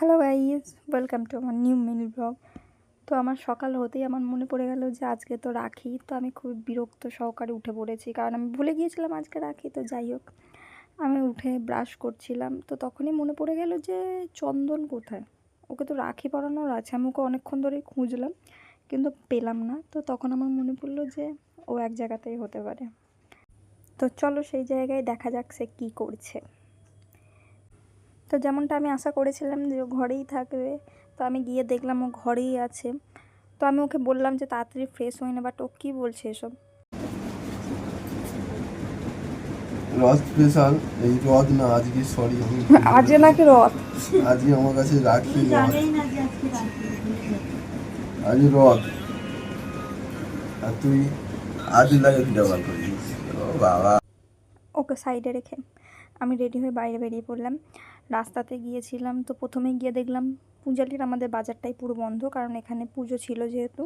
Hello guys, welcome to আমার new mini blog. তো আমার সকাল হতেই আমার মনে পড়ে গেল যে আজকে তো রাখি। তো আমি খুব বিরক্ত সহকারে উঠে পড়েছি, কারণ আমি ভুলে গিয়েছিলাম আজকে রাখি। তো যাই হোক, আমি উঠে ব্রাশ করছিলাম, তো তখনই মনে পড়ে গেল যে চন্দন কোথায়। ওকে তো রাখি পরানোর আছে, আমি ওকে অনেকক্ষণ ধরেই খুঁজলাম কিন্তু পেলাম না। তো তখন আমার মনে পড়লো যে ও এক জায়গাতেই হতে পারে। তো চলো সেই জায়গায় দেখা যাক সে কী করছে। তো যেমনটা আমি আশা করেছিলাম যে ও ঘরেই থাকবে, তো আমি গিয়ে দেখলাম ও ঘরেই আছে। তো আমি ওকে বললাম যে তাড়াতাড়ি ফ্রেশ হয়ে না, বাট ও কী বলছে এসব। রথ স্পেশাল, এই রথ না আজকে, সরি আমি আজকে নাকি রথ? আজকে আমার কাছে রাখি রথ, আজ রথ, আর তুই আজ লাগে ভিডিও কল করিস। ও বাবা, ওকে সাইডে রেখে আমি রেডি হয়ে বাইরে বেরিয়ে পড়লাম। রাস্তাতে গিয়েছিলাম, তো প্রথমে গিয়ে দেখলাম পূজালির আমাদের বাজারটাই পুরো বন্ধ, কারণ এখানে পুজো ছিল যেহেতু।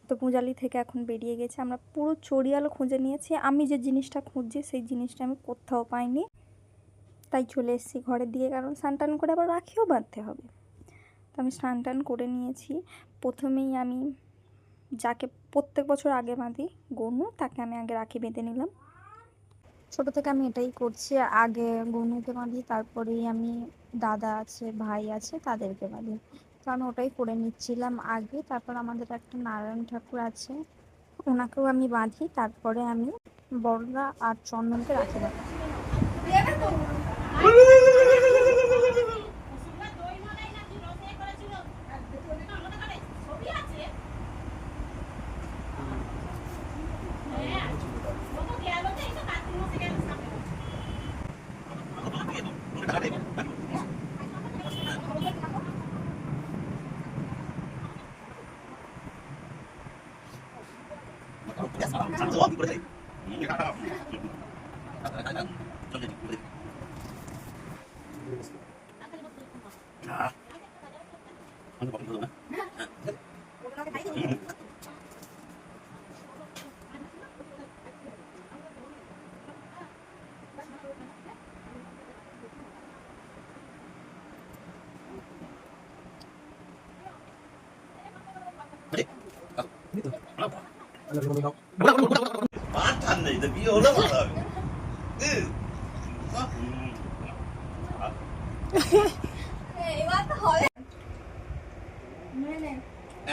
তো পূজালি থেকে এখন বেরিয়ে গেছে। আমরা পুরো চড়িয়াল খুঁজে নিয়েছি, আমি যে জিনিসটা খুঁজছি সেই জিনিসটা আমি কোথাও পাইনি। তাই চলে এসেছি ঘরের দিকে, কারণ স্নান টান করে আবার রাখিও বাঁধতে হবে। তো আমি স্নান টান করে নিয়েছি। প্রথমেই আমি যাকে প্রত্যেক বছর আগে বাঁধি, গনু, তাকে আমি আগে রাখি বেঁধে নিলাম। ছোটো থেকে আমি এটাই করছি, আগে গনুকে বাঁধি, তারপরেই আমি দাদা আছে, ভাই আছে, তাদেরকে বাঁধি। তো আমি ওটাই করে নিচ্ছিলাম আগে। তারপর আমাদের একটা নারায়ণ ঠাকুর আছে, ওনাকেও আমি বাঁধি। তারপরে আমি বড়রা আর চন্দনকে রাখি বাঁধি।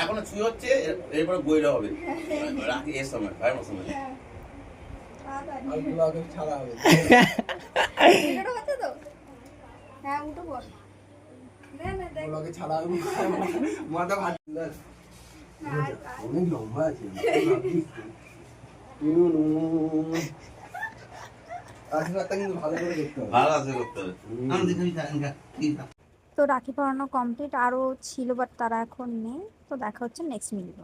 এখন ছুঁই হচ্ছে, এরপরে বইটা হবে রাখি এর সময় ভাই সময় ছাড়া হবে ছাড়া হবে, মাথা ভাত অনেক লম্বা আছে। ভালো করে দেখতে হবে, ভালো আছে করতে হবে। আমি দেখি তো রাখি পরানো কমপ্লিট, আরও ছিল বাট তারা এখন নেই। তো দেখা হচ্ছে নেক্সট মিনিট।